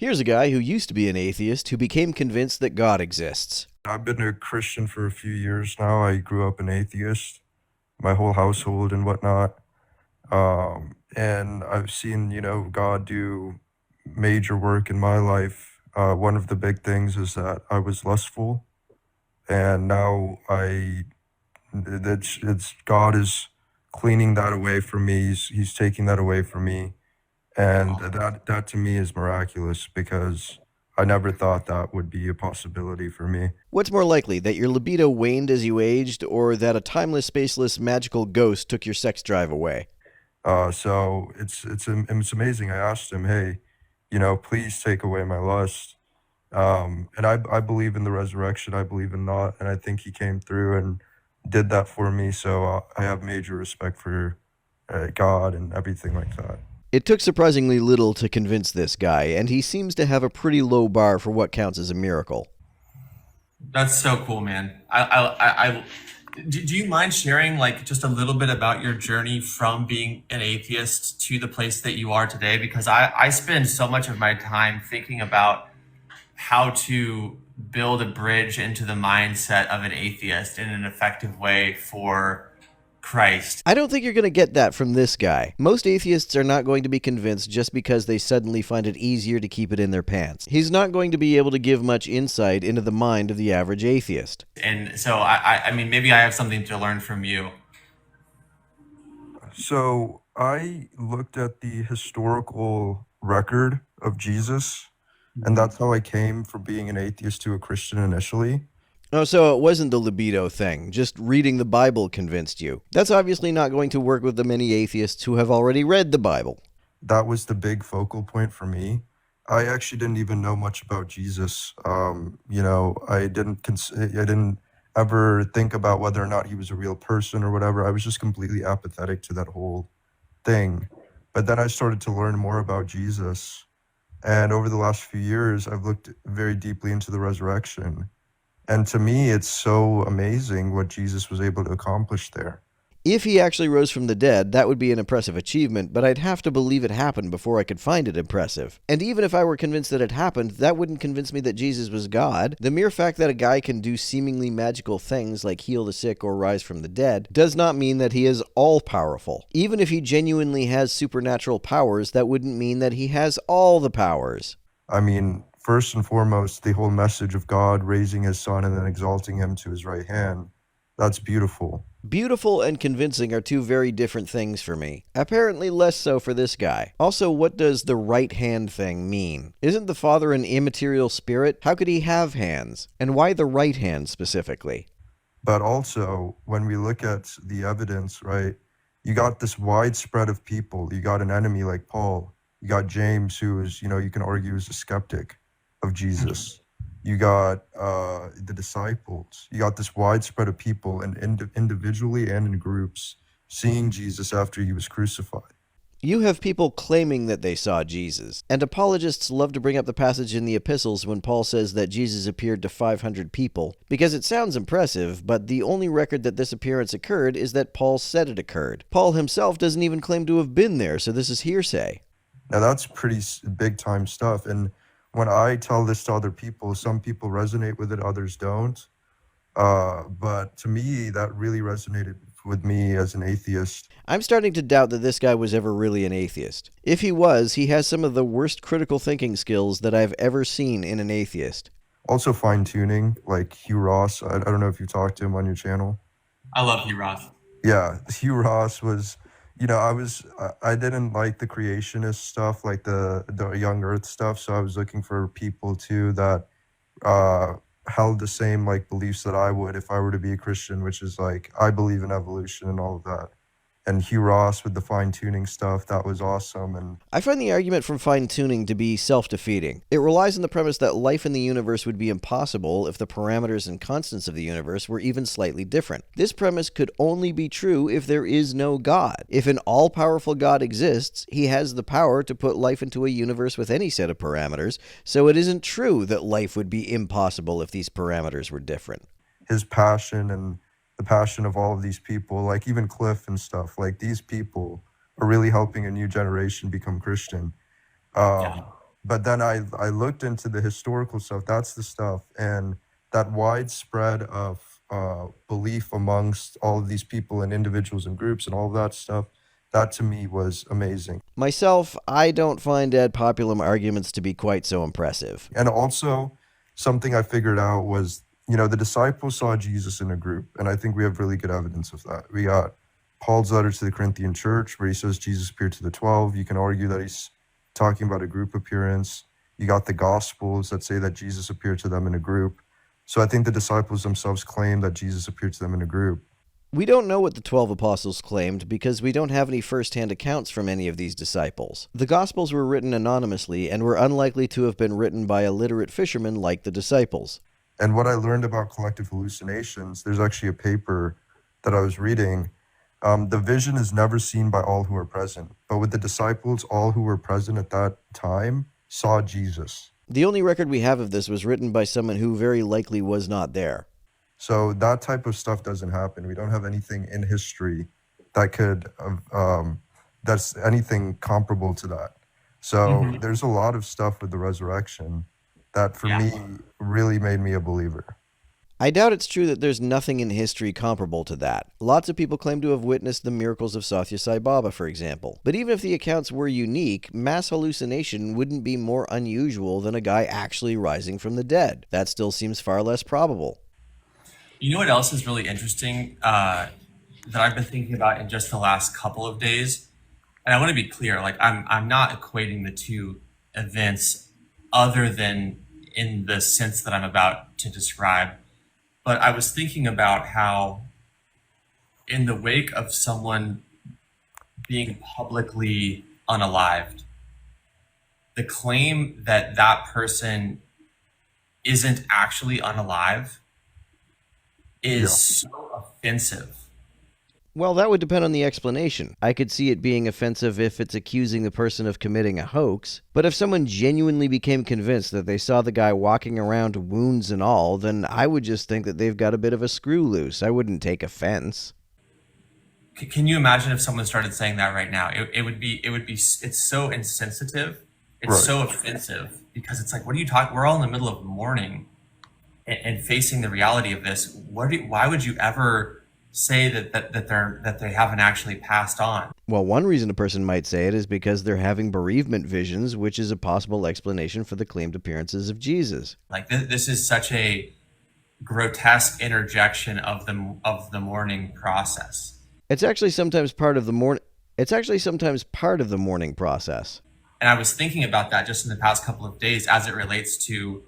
Here's a guy who used to be an atheist who became convinced that God exists. I've been a Christian for a few years now. I grew up an atheist, my whole household and whatnot. And I've seen, God do major work in my life. One of the big things is that I was lustful, and now it's God is cleaning that away from me. He's taking that away from me, and that to me is miraculous because I never thought that would be a possibility for me. What's more likely, that your libido waned as you aged, or that a timeless, spaceless, magical ghost took your sex drive away? So it's amazing. I asked him, hey, please take away my lust. And I believe in the resurrection. I believe in that, and I think he came through and did that for me. So I have major respect for God and everything like that. It took surprisingly little to convince this guy, and he seems to have a pretty low bar for what counts as a miracle. That's so cool, man. Do you mind sharing like just a little bit about your journey from being an atheist to the place that you are today? Because I spend so much of my time thinking about how to build a bridge into the mindset of an atheist in an effective way for Christ. I don't think you're going to get that from this guy. Most atheists are not going to be convinced just because they suddenly find it easier to keep it in their pants. He's not going to be able to give much insight into the mind of the average atheist. And so I mean, maybe I have something to learn from you. So I looked at the historical record of Jesus, and that's how I came from being an atheist to a Christian initially. Oh, so it wasn't the libido thing. Just reading the Bible convinced you. That's obviously not going to work with the many atheists who have already read the Bible. That was the big focal point for me. I actually didn't even know much about Jesus. I didn't ever think about whether or not he was a real person or whatever. I was just completely apathetic to that whole thing. But then I started to learn more about Jesus. And over the last few years, I've looked very deeply into the resurrection. And to me, it's so amazing what Jesus was able to accomplish there. If he actually rose from the dead, that would be an impressive achievement, but I'd have to believe it happened before I could find it impressive. And even if I were convinced that it happened, that wouldn't convince me that Jesus was God. The mere fact that a guy can do seemingly magical things like heal the sick or rise from the dead does not mean that he is all-powerful. Even if he genuinely has supernatural powers, that wouldn't mean that he has all the powers. I mean, first and foremost, the whole message of God raising his son and then exalting him to his right hand, that's beautiful. Beautiful and convincing are two very different things for me. Apparently less so for this guy. Also, what does the right hand thing mean? Isn't the Father an immaterial spirit? How could he have hands? And why the right hand specifically? But also, when we look at the evidence, right, you got this widespread of people. You got an enemy like Paul. You got James, who is, you can argue is a skeptic of Jesus. You got the disciples. You got this widespread of people, and individually and in groups, seeing Jesus after he was crucified. You have people claiming that they saw Jesus, and apologists love to bring up the passage in the epistles when Paul says that Jesus appeared to 500 people, because it sounds impressive, but the only record that this appearance occurred is that Paul said it occurred. Paul himself doesn't even claim to have been there, so this is hearsay. Now that's pretty big time stuff, and when I tell this to other people, some people resonate with it, others don't. But to me, that really resonated with me as an atheist. I'm starting to doubt that this guy was ever really an atheist. If he was, he has some of the worst critical thinking skills that I've ever seen in an atheist. Also, fine tuning, like Hugh Ross. I don't know if you talked to him on your channel. I love you, Roth. Yeah, Hugh Ross was, I didn't like the creationist stuff, like the young Earth stuff. So I was looking for people too that held the same like beliefs that I would if I were to be a Christian, which is like I believe in evolution and all of that. And Hugh Ross with the fine tuning stuff, that was awesome. And I find the argument from fine-tuning to be self-defeating. It relies on the premise that life in the universe would be impossible if the parameters and constants of the universe were even slightly different. This premise could only be true if there is no God. If an all-powerful God exists, he has the power to put life into a universe with any set of parameters, so it isn't true that life would be impossible if these parameters were different. his passion and the passion of all of these people, like even Cliff and stuff, like these people are really helping a new generation become Christian. Um, Yeah. But then I looked into the historical stuff. That's the stuff, and that widespread of belief amongst all of these people and individuals and groups and all of that stuff. That to me was amazing. Myself, I don't find ad populum arguments to be quite so impressive. And also, something I figured out was, the disciples saw Jesus in a group, and I think we have really good evidence of that. We got Paul's letter to the Corinthian church where he says Jesus appeared to the 12. You can argue that he's talking about a group appearance. You got the Gospels that say that Jesus appeared to them in a group. So I think the disciples themselves claim that Jesus appeared to them in a group. We don't know what the 12 apostles claimed because we don't have any first-hand accounts from any of these disciples. The Gospels were written anonymously and were unlikely to have been written by illiterate fishermen like the disciples. And what I learned about collective hallucinations, there's actually a paper that I was reading. The vision is never seen by all who are present, but with the disciples, all who were present at that time saw Jesus. The only record we have of this was written by someone who very likely was not there. So that type of stuff doesn't happen. We don't have anything in history that could, that's anything comparable to that. So there's a lot of stuff with the resurrection that for me really made me a believer. I doubt it's true that there's nothing in history comparable to that. Lots of people claim to have witnessed the miracles of Sathya Sai Baba, for example. But even if the accounts were unique, mass hallucination wouldn't be more unusual than a guy actually rising from the dead. That still seems far less probable. You know what else is really interesting that I've been thinking about in just the last couple of days? And I want to be clear, I'm not equating the two events other than in the sense that I'm about to describe. But I was thinking about how in the wake of someone being publicly unalived, the claim that that person isn't actually unalive is so offensive. Well, that would depend on the explanation. I could see it being offensive if it's accusing the person of committing a hoax, but if someone genuinely became convinced that they saw the guy walking around wounds and all, then I would just think that they've got a bit of a screw loose. I wouldn't take offense. Can you imagine if someone started saying that right now? It would be, it's so insensitive. It's so offensive because it's like, what are you talking? We're all in the middle of mourning and facing the reality of this. Why would you ever say that they haven't actually passed on? Well, one reason a person might say it is because they're having bereavement visions, which is a possible explanation for the claimed appearances of Jesus. Like this is such a grotesque interjection of the mourning process. It's actually sometimes part of the mourning process. And I was thinking about that just in the past couple of days as it relates to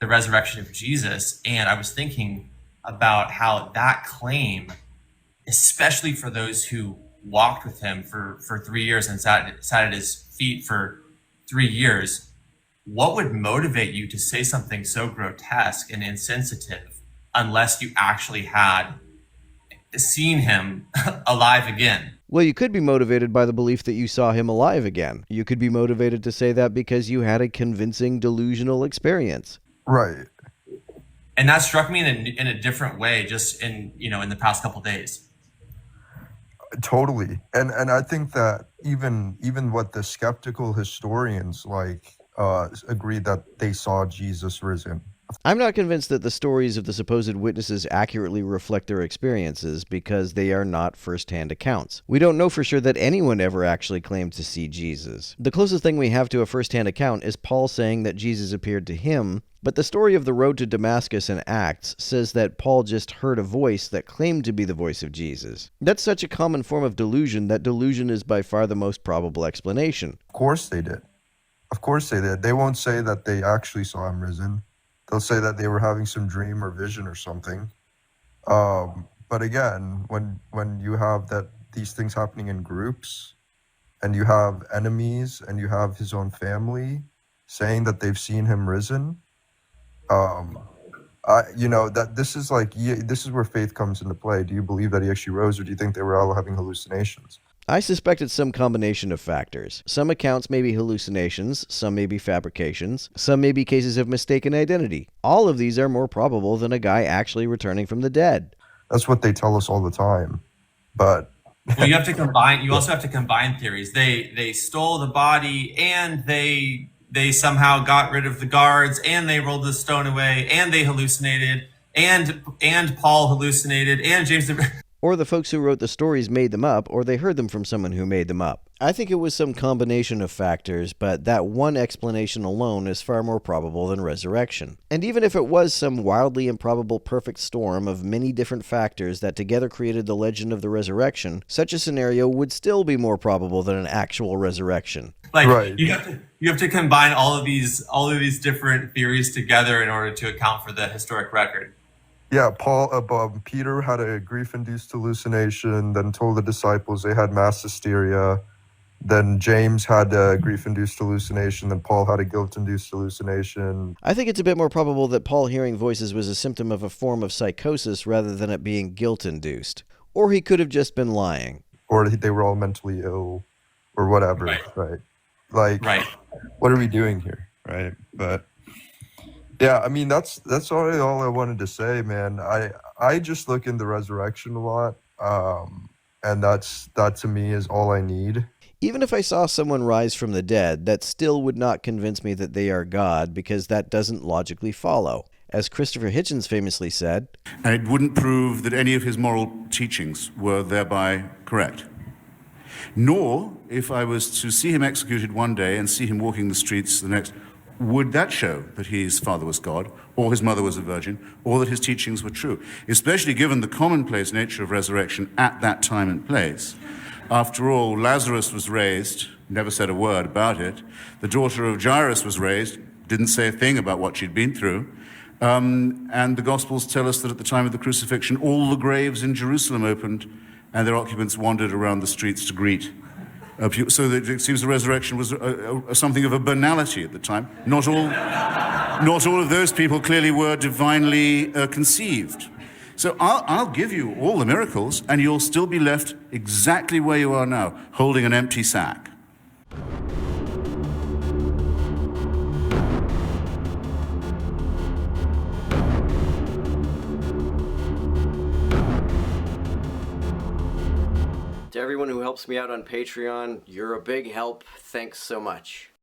the resurrection of Jesus, and I was thinking about how that claim, especially for those who walked with him for 3 years and sat at his feet for 3 years, what would motivate you to say something so grotesque and insensitive unless you actually had seen him alive again? Well, you could be motivated by the belief that you saw him alive again. You could be motivated to say that because you had a convincing delusional experience. Right. And that struck me in a different way just in the past couple of days. Totally. And I think that even what the skeptical historians agreed that they saw Jesus risen. I'm not convinced that the stories of the supposed witnesses accurately reflect their experiences because they are not first-hand accounts. We don't know for sure that anyone ever actually claimed to see Jesus. The closest thing we have to a first-hand account is Paul saying that Jesus appeared to him, but the story of the road to Damascus in Acts says that Paul just heard a voice that claimed to be the voice of Jesus. That's such a common form of delusion that delusion is by far the most probable explanation. Of course they did. Of course they did. They won't say that they actually saw him risen. They'll say that they were having some dream or vision or something. But again, when you have these things happening in groups, and you have enemies, and you have his own family saying that they've seen him risen, that this is where faith comes into play. Do you believe that he actually rose, or do you think they were all having hallucinations? I suspect it's some combination of factors. Some accounts may be hallucinations, some may be fabrications, some may be cases of mistaken identity. All of these are more probable than a guy actually returning from the dead. That's what they tell us all the time. But well, you also have to combine theories. They stole the body and they they somehow got rid of the guards, and they rolled the stone away, and they hallucinated, and Paul hallucinated, and James the Or the folks who wrote the stories made them up, or they heard them from someone who made them up. I think it was some combination of factors, but that one explanation alone is far more probable than resurrection. And even if it was some wildly improbable perfect storm of many different factors that together created the legend of the resurrection, such a scenario would still be more probable than an actual resurrection. like Right. you have to combine all of these different theories together in order to account for the historic record. Yeah, Peter had a grief-induced hallucination, then told the disciples they had mass hysteria. Then James had a grief-induced hallucination, then Paul had a guilt-induced hallucination. I think it's a bit more probable that Paul hearing voices was a symptom of a form of psychosis rather than it being guilt-induced. Or he could have just been lying. Or they were all mentally ill, or whatever, right? Like, Right. what are we doing here, right? But yeah, I mean that's all I wanted to say, man. I just look in the resurrection a lot, and that to me is all I need. Even if I saw someone rise from the dead, that still would not convince me that they are God, because that doesn't logically follow. As Christopher Hitchens famously said, And it wouldn't prove that any of his moral teachings were thereby correct. Nor, if I was to see him executed one day and see him walking the streets the next, would that show that his father was God, or his mother was a virgin, or that his teachings were true, especially given the commonplace nature of resurrection at that time and place. After all, Lazarus was raised, never said a word about it. The daughter of Jairus was raised, didn't say a thing about what she'd been through. And the Gospels tell us that at the time of the crucifixion, all the graves in Jerusalem opened, and their occupants wandered around the streets to greet. So that it seems the resurrection was something of a banality at the time. Not all of those people clearly were divinely conceived. So I'll give you all the miracles, and you'll still be left exactly where you are now, holding an empty sack. to everyone who helps me out on Patreon, you're a big help. Thanks so much.